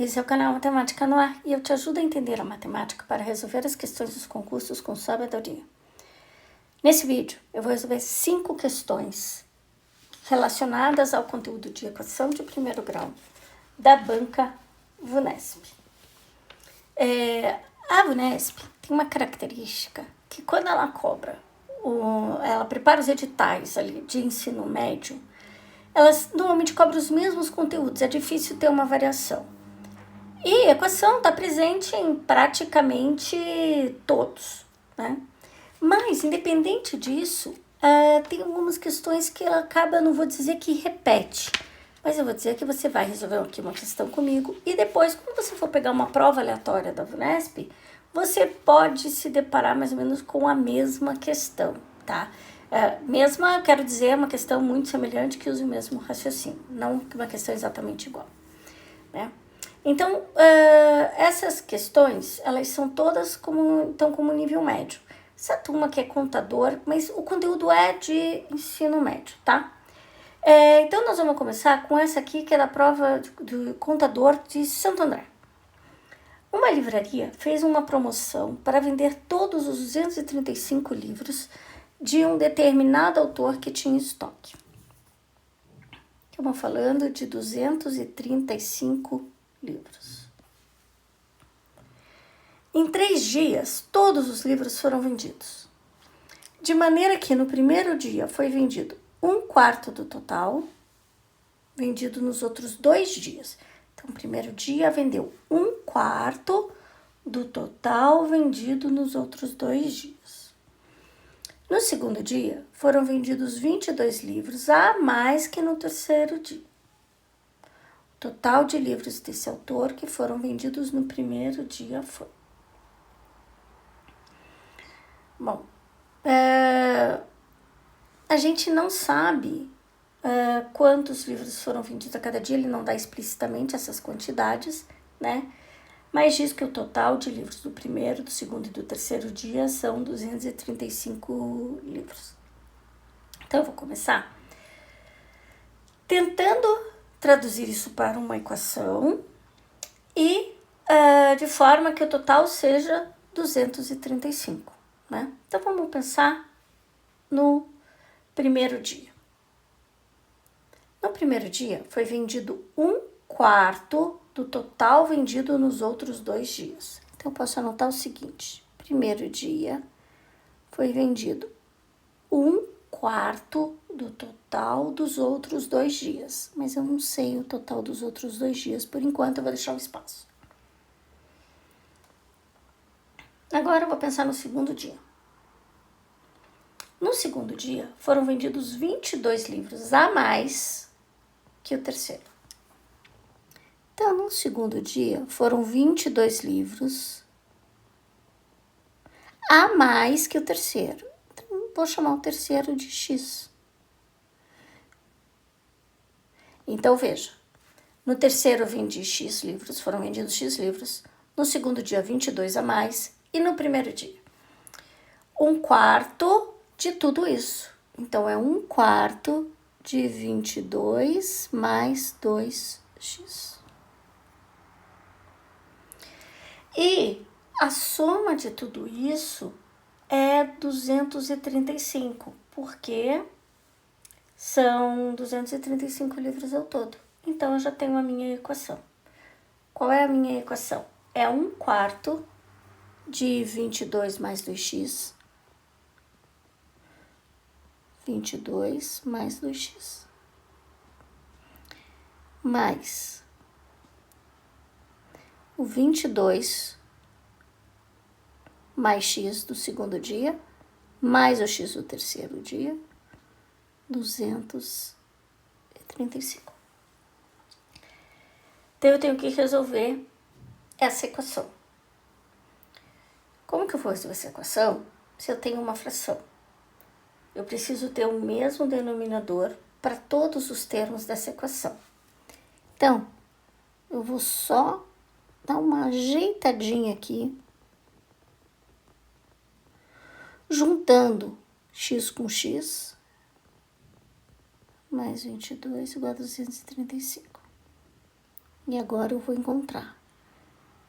Esse é o canal Matemática no Ar e eu te ajudo a entender a matemática para resolver as questões dos concursos com sabedoria. Nesse vídeo, eu vou resolver 5 questões relacionadas ao conteúdo de equação de primeiro grau da banca VUNESP. A VUNESP tem uma característica que quando ela cobra, ela prepara os editais ali de ensino médio, elas normalmente cobram os mesmos conteúdos, é difícil ter uma variação. E a equação está presente em praticamente todos, né? Mas, independente disso, tem algumas questões que ela acaba, não vou dizer que repete, mas eu vou dizer que você vai resolver aqui uma questão comigo e depois, quando você for pegar uma prova aleatória da VUNESP, você pode se deparar mais ou menos com a mesma questão, tá? Mesma, quero dizer, é uma questão muito semelhante que use o mesmo raciocínio, não uma questão exatamente igual, né? Então, essas questões, elas são todas como nível médio. Essa turma que é contador, mas o conteúdo é de ensino médio, tá? Então, nós vamos começar com essa aqui, que é da prova do contador de Santo André. Uma livraria fez uma promoção para vender todos os 235 livros de um determinado autor que tinha estoque. Estamos falando de 235 livros. Em 3 dias, todos os livros foram vendidos. De maneira que no primeiro dia foi vendido 1/4 do total, vendido nos outros 2 dias. Então, no primeiro dia vendeu 1/4 do total vendido nos outros 2 dias. No segundo dia, foram vendidos 22 livros a mais que no terceiro dia. Total de livros desse autor que foram vendidos no primeiro dia foi. Bom, a gente não sabe quantos livros foram vendidos a cada dia, ele não dá explicitamente essas quantidades, né? Mas diz que o total de livros do primeiro, do segundo e do terceiro dia são 235 livros. Então, eu vou começar tentando traduzir isso para uma equação e de forma que o total seja 235, né? Então, vamos pensar no primeiro dia. No primeiro dia, foi vendido 1/4 do total vendido nos outros 2 dias. Então, eu posso anotar o seguinte. Primeiro dia, foi vendido 1/4 do total dos outros 2 dias. Mas eu não sei o total dos outros 2 dias. Por enquanto, eu vou deixar o espaço. Agora, eu vou pensar no segundo dia. No segundo dia, foram vendidos 22 livros a mais que o terceiro. Então, no segundo dia, foram 22 livros a mais que o terceiro. Então, vou chamar o terceiro de X. Então, veja, no terceiro eu vendi X livros, foram vendidos X livros. No segundo dia, 22 a mais. E no primeiro dia, 1/4 de tudo isso. Então, é 1/4 de 22 mais 2x. E a soma de tudo isso é 235, porque são 235 livros ao todo. Então, eu já tenho a minha equação. Qual é a minha equação? É 1/4 de 22 mais 2x. 22 mais 2x. Mais o 22 mais x do segundo dia, mais o x do terceiro dia, 235. Então, eu tenho que resolver essa equação. Como que eu vou resolver essa equação se eu tenho uma fração? Eu preciso ter o mesmo denominador para todos os termos dessa equação. Então, eu vou só dar uma ajeitadinha aqui, juntando x com x, mais 22 igual a 235. E agora eu vou encontrar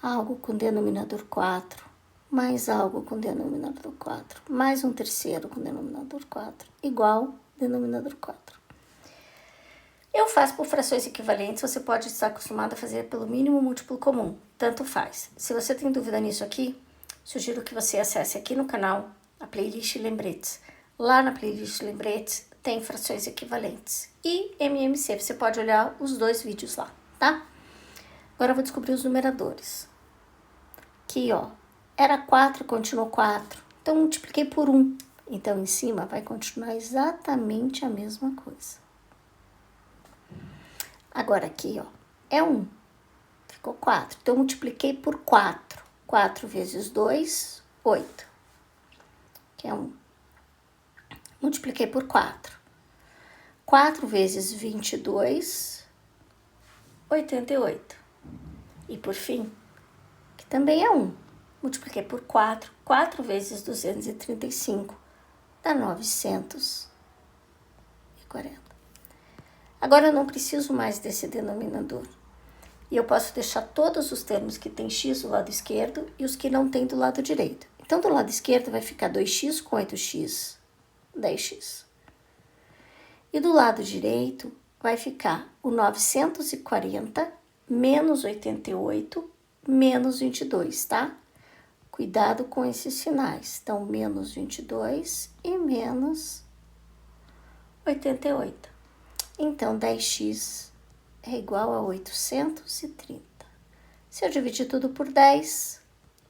algo com denominador 4, mais algo com denominador 4, mais um terceiro com denominador 4, igual denominador 4. Eu faço por frações equivalentes, você pode estar acostumado a fazer pelo mínimo múltiplo comum, tanto faz. Se você tem dúvida nisso aqui, sugiro que você acesse aqui no canal a playlist Lembretes. Lá na playlist Lembretes tem frações equivalentes e MMC, você pode olhar os dois vídeos lá, tá? Agora eu vou descobrir os numeradores. Aqui, ó, era 4, continuou 4, então multipliquei por 1. Então, em cima vai continuar exatamente a mesma coisa. Agora aqui, ó, é 1, ficou 4. Então, multipliquei por 4. 4 vezes 2, 8, que é 1. Multipliquei por 4. 4 vezes 22, 88. E por fim, que também é 1. Multipliquei por 4. 4 vezes 235, dá 940. Agora eu não preciso mais desse denominador. E eu posso deixar todos os termos que tem x do lado esquerdo e os que não tem do lado direito. Então, do lado esquerdo vai ficar 2x com 8x, 10x. E do lado direito vai ficar o 940 menos 88 menos 22, tá? Cuidado com esses sinais. Então, menos 22 e menos 88. Então, 10x é igual a 830. Se eu dividir tudo por 10,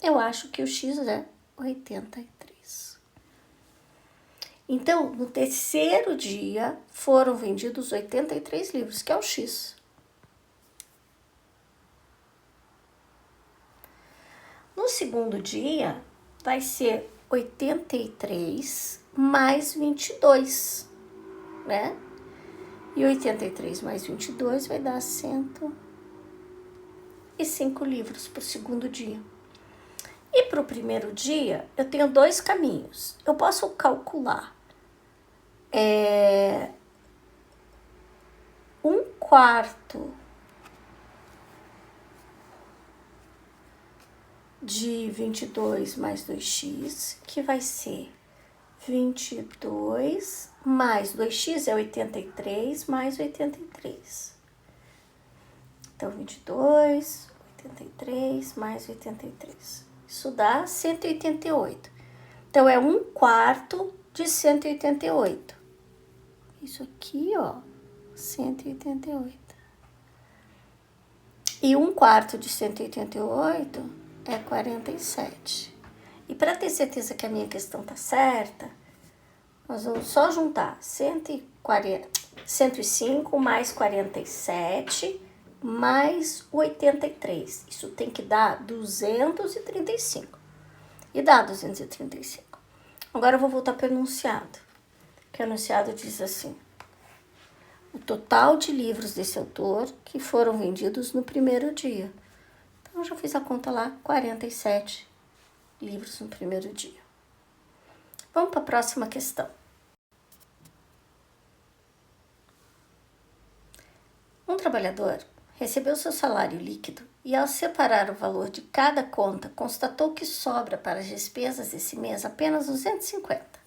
eu acho que o x é 83. Então, no terceiro dia, foram vendidos 83 livros, que é o x. No segundo dia, vai ser 83 mais 22, né? E 83 mais 22 vai dar 105 livros para o segundo dia. E para o primeiro dia, eu tenho dois caminhos. Eu posso calcular 1/4 de 22 mais 2x, que vai ser 22 mais 2x é 83 mais 83. Então, 22, 83 mais 83. Isso dá 188. Então, é 1/4 de 188. Isso aqui, ó, 188. E 1/4 de 188 é 47. E para ter certeza que a minha questão tá certa, nós vamos só juntar 105 mais 47 mais 83. Isso tem que dar 235. E dá 235. Agora eu vou voltar para o enunciado. Que o enunciado diz assim: o total de livros desse autor que foram vendidos no primeiro dia. Então, eu já fiz a conta lá, 47 livros no primeiro dia. Vamos para a próxima questão. Um trabalhador recebeu seu salário líquido e, ao separar o valor de cada conta, constatou que sobra para as despesas desse mês apenas 250.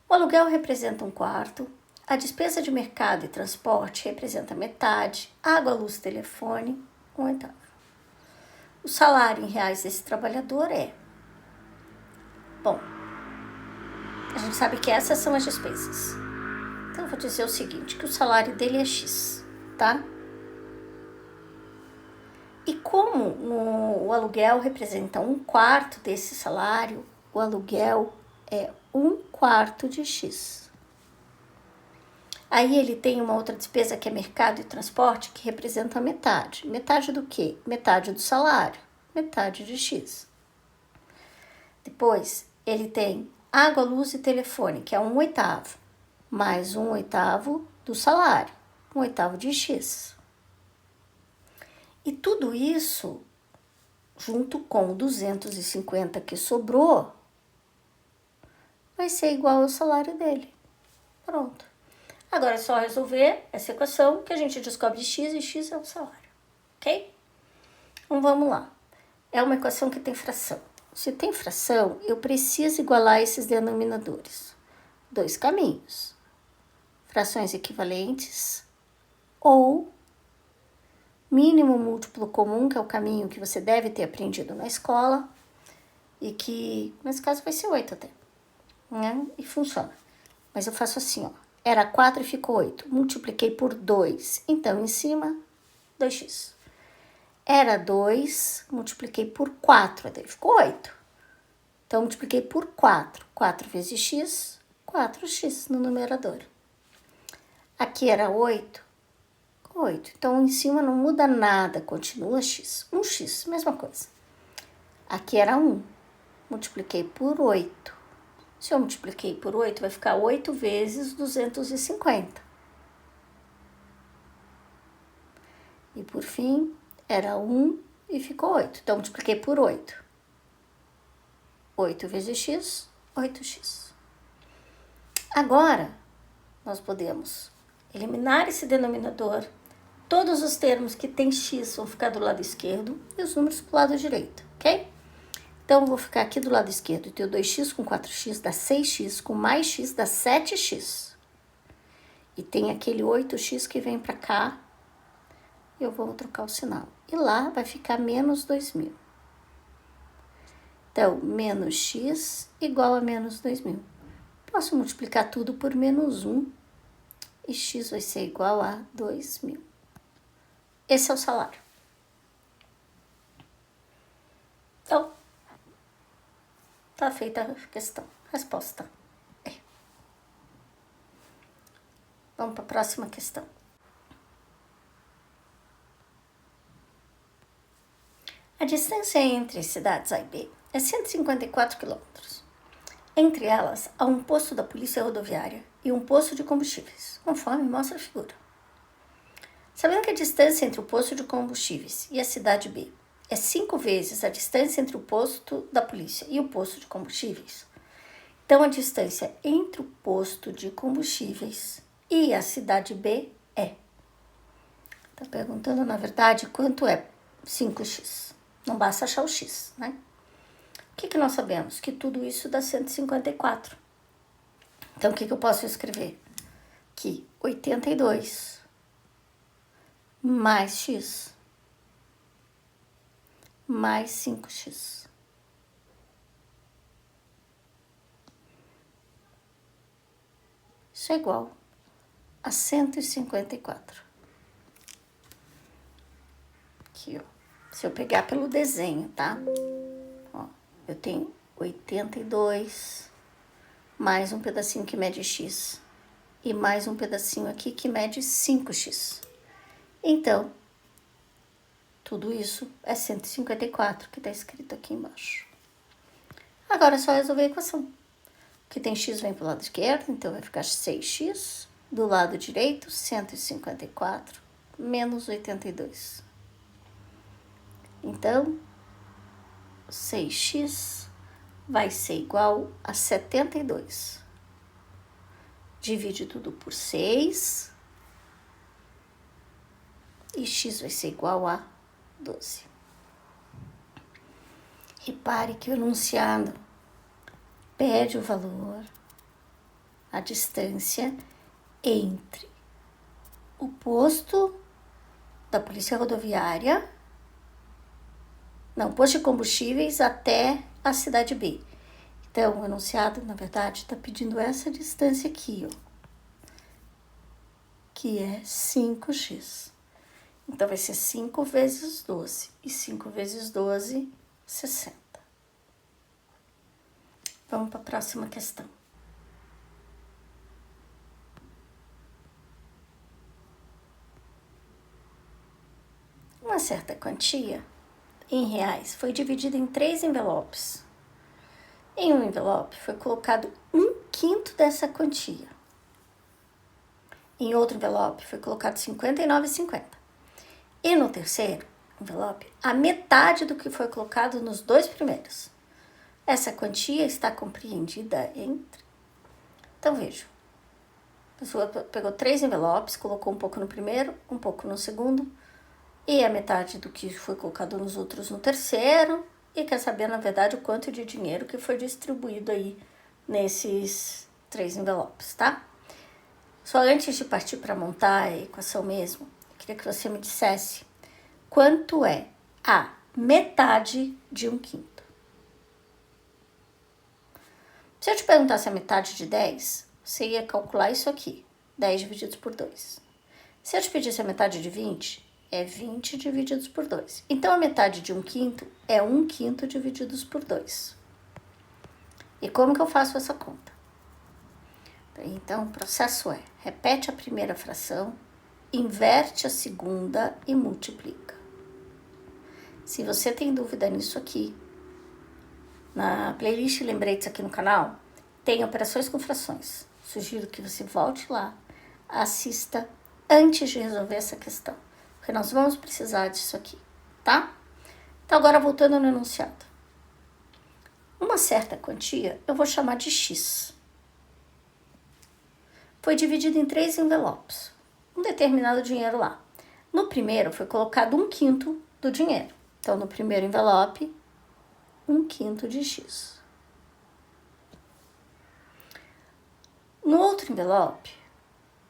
O aluguel representa 1/4, a despesa de mercado e transporte representa metade, água, luz, telefone, 1/8. O salário em reais desse trabalhador é... Bom, a gente sabe que essas são as despesas. Então, eu vou dizer o seguinte, que o salário dele é X, tá? E como o aluguel representa 1/4 desse salário, o aluguel é 1/4 de X. Aí ele tem uma outra despesa que é mercado e transporte, que representa metade. Metade do quê? Metade do salário, metade de X. Depois, ele tem água, luz e telefone, que é 1/8, mais 1/8 do salário, 1/8 de X. E tudo isso, junto com 250 que sobrou, vai ser igual ao salário dele. Pronto. Agora é só resolver essa equação que a gente descobre x e x é o salário, ok? Então vamos lá. É uma equação que tem fração. Se tem fração, eu preciso igualar esses denominadores. Dois caminhos. Frações equivalentes ou mínimo múltiplo comum, que é o caminho que você deve ter aprendido na escola e que, nesse caso, vai ser 8 até, né? E funciona. Mas eu faço assim, ó. Era 4 e ficou 8. Multipliquei por 2. Então, em cima, 2x. Era 2, multipliquei por 4. Daí ficou 8. Então, multipliquei por 4. 4 vezes x, 4x no numerador. Aqui era 8. 8. Então, em cima não muda nada. Continua x. 1x, mesma coisa. Aqui era 1. Multipliquei por 8. Se eu multipliquei por 8, vai ficar 8 vezes 250. E por fim, era 1 e ficou 8. Então, multipliquei por 8. 8 vezes x, 8x. Agora, nós podemos eliminar esse denominador. Todos os termos que tem x vão ficar do lado esquerdo e os números para o lado direito, ok? Então, eu vou ficar aqui do lado esquerdo e ter 2x com 4x dá 6x, com mais x dá 7x. E tem aquele 8x que vem para cá. Eu vou trocar o sinal. E lá vai ficar menos 2.000. Então, menos x igual a menos 2.000. Posso multiplicar tudo por menos 1 e x vai ser igual a 2.000. Esse é o salário. Então, tá feita a questão. Resposta é. Vamos para a próxima questão. A distância entre cidades A e B é 154 quilômetros. Entre elas, há um posto da Polícia Rodoviária e um posto de combustíveis, conforme mostra a figura. Sabendo que a distância entre o posto de combustíveis e a cidade B é 5 vezes a distância entre o posto da polícia e o posto de combustíveis, então a distância entre o posto de combustíveis e a cidade B é. Está perguntando, na verdade, quanto é 5x. Não basta achar o x, né? O que nós sabemos? Que tudo isso dá 154. Então, o que eu posso escrever? Que 82 mais x mais 5x. Isso é igual a 154. Aqui, ó. Se eu pegar pelo desenho, tá? Ó, eu tenho 82 mais um pedacinho que mede x e mais um pedacinho aqui que mede 5x. Então, tudo isso é 154, que está escrito aqui embaixo. Agora é só resolver a equação. Que tem x vem para o lado esquerdo, então vai ficar 6x. Do lado direito, 154 menos 82. Então, 6x vai ser igual a 72. Divide tudo por 6. E x vai ser igual a 12. Repare que o enunciado pede o valor, a distância entre o posto da Polícia Rodoviária, não, posto de combustíveis até a cidade B. Então, o enunciado, na verdade, está pedindo essa distância aqui, ó, que é 5x. Então, vai ser 5 vezes 12. E 5 vezes 12, 60. Vamos para a próxima questão. Uma certa quantia, em reais, foi dividida em 3 envelopes. Em um envelope foi colocado 1/5 dessa quantia. Em outro envelope foi colocado 59,50. E no terceiro envelope, a metade do que foi colocado nos 2 primeiros. Essa quantia está compreendida entre... Então, vejam. A pessoa pegou 3 envelopes, colocou um pouco no primeiro, um pouco no segundo, e a metade do que foi colocado nos outros no terceiro, e quer saber, na verdade, o quanto de dinheiro que foi distribuído aí nesses 3 envelopes, tá? Só antes de partir para montar a equação mesmo, eu queria que você me dissesse quanto é a metade de 1/5. Se eu te perguntasse a metade de 10, você ia calcular isso aqui, 10 divididos por 2. Se eu te pedisse a metade de 20, é 20 divididos por 2. Então, a metade de 1/5 é 1/5 divididos por 2. E como que eu faço essa conta? Então, o processo é, repete a primeira fração, inverte a segunda e multiplica. Se você tem dúvida nisso aqui, na playlist Lembretes aqui no canal, tem operações com frações. Sugiro que você volte lá, assista antes de resolver essa questão, porque nós vamos precisar disso aqui, tá? Então, agora voltando no enunciado. Uma certa quantia eu vou chamar de X. Foi dividido em 3 envelopes, um determinado dinheiro lá. No primeiro foi colocado 1/5 do dinheiro. Então, no primeiro envelope, 1/5 de X. No outro envelope,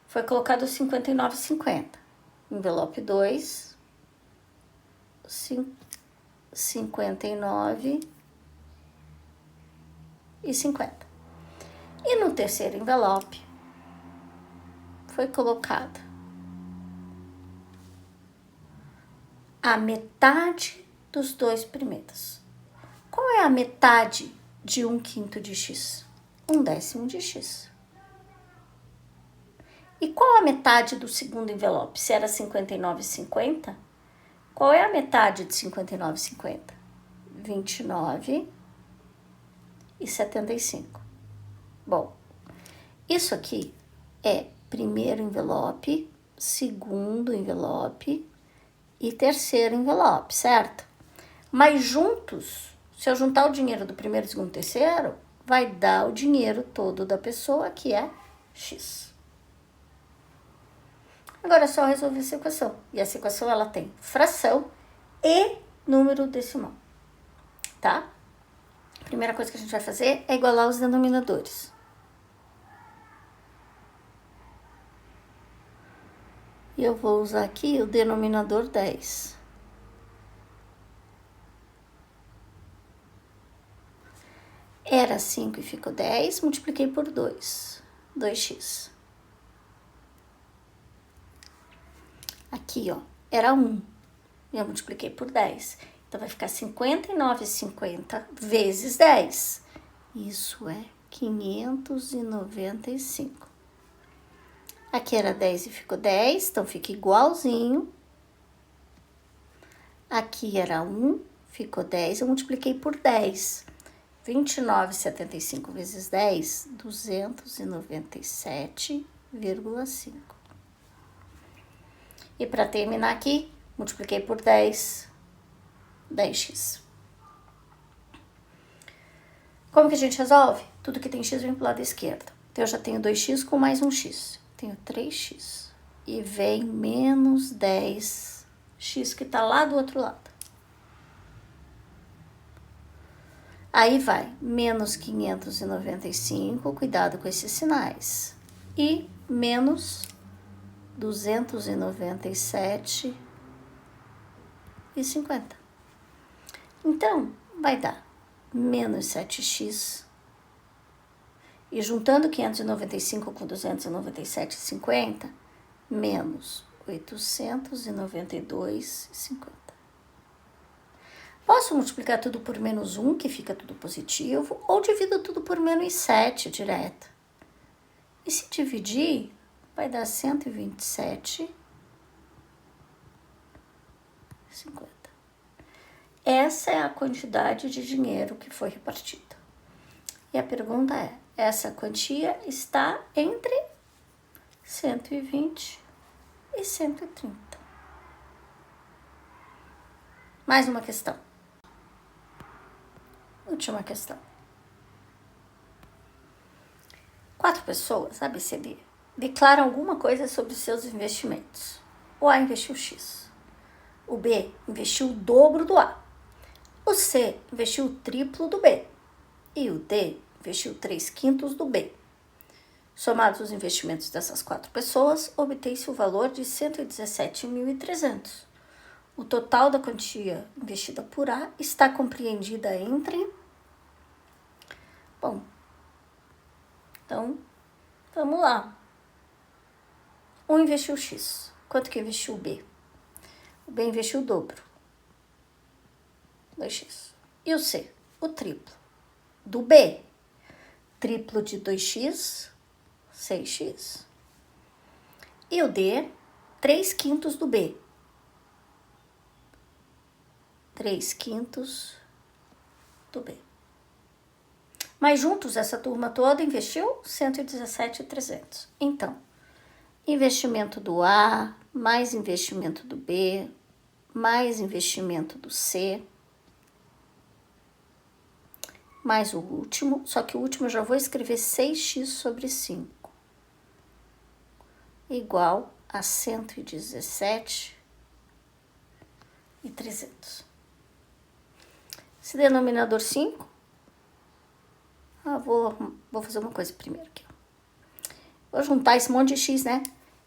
foi colocado 59,50. Envelope 2, 59,50. E no terceiro envelope, foi colocado a metade dos 2 primeiros. Qual é a metade de 1/5 de X? 1/10 de X. E qual a metade do segundo envelope? Se era 59,50, qual é a metade de 59,50? 29,75. Bom, isso aqui é primeiro envelope, segundo envelope e terceiro envelope, certo? Mas juntos, se eu juntar o dinheiro do primeiro, segundo e terceiro, vai dar o dinheiro todo da pessoa, que é X. Agora é só resolver essa equação. E essa equação, ela tem fração e número decimal, tá? A primeira coisa que a gente vai fazer é igualar os denominadores. E eu vou usar aqui o denominador 10. Era 5 e ficou 10, multipliquei por 2. 2x. Aqui, ó, era 1. E eu multipliquei por 10. Então, vai ficar 59,50 vezes 10. Isso é 595. Aqui era 10 e ficou 10, então fica igualzinho. Aqui era 1, ficou 10, eu multipliquei por 10. 29,75 vezes 10, 297,5. E para terminar aqui, multipliquei por 10, 10x. Como que a gente resolve? Tudo que tem x vem pro lado esquerdo. Então, eu já tenho 2x com mais 1x. Tenho 3x. E vem menos 10x, que tá lá do outro lado. Aí vai, menos 595, cuidado com esses sinais. E menos 297,50. Então, vai dar menos 7x. E juntando 595 com 297,50, menos 892,50. Posso multiplicar tudo por menos 1, que fica tudo positivo, ou divido tudo por menos 7 direto. E se dividir, vai dar 127,50. Essa é a quantidade de dinheiro que foi repartida. E a pergunta é, essa quantia está entre 120 e 130. Mais uma questão. Última questão. 4 pessoas, ABCD, declara alguma coisa sobre os seus investimentos. O A investiu X. O B investiu o dobro do A. O C investiu o triplo do B. E o D investiu 3/5 do B. Somados os investimentos dessas 4 pessoas, obtém-se o valor de 117.300. O total da quantia investida por A está compreendida entre... Bom, então, vamos lá. Um investiu X. Quanto que investiu o B? O B investiu o dobro. 2x. E o C? O triplo. Do B, triplo de 2x, 6x. E o D, 3/5 do B. 3/5 do B. Mas juntos, essa turma toda investiu 117.300. Então, investimento do A, mais investimento do B, mais investimento do C, mais o último, só que o último eu já vou escrever 6x sobre 5, igual a 117.300. Esse denominador 5, vou fazer uma coisa primeiro aqui. Vou juntar esse monte de x, né?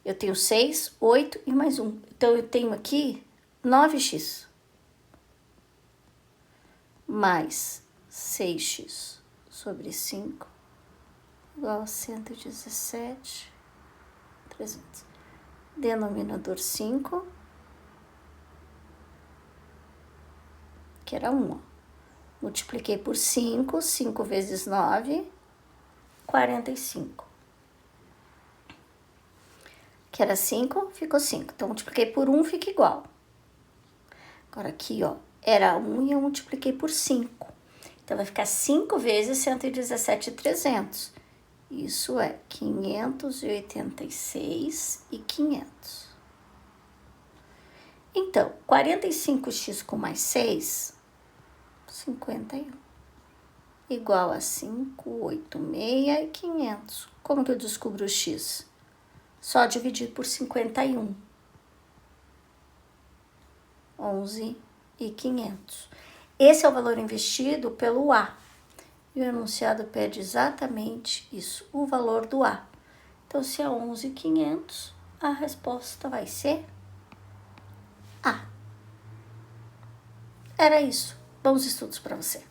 Eu tenho 6, 8 e mais 1. Então, eu tenho aqui 9x. Mais 6x sobre 5 igual a 117.300. Denominador 5, que era 1. Multipliquei por 5, 5 vezes 9, 45. Que era 5, ficou 5. Então, multipliquei por 1, fica igual. Agora, aqui, ó, era 1 e eu multipliquei por 5. Então, vai ficar 5 vezes 117.300. Isso é 586.500. Então, 45x com mais 6, 51. Igual a 586.500. Como que eu descubro o x? Só dividir por 51. 11.500. Esse é o valor investido pelo A. E o enunciado pede exatamente isso, o valor do A. Então, se é 11.500, a resposta vai ser A. Era isso. Bons estudos para você.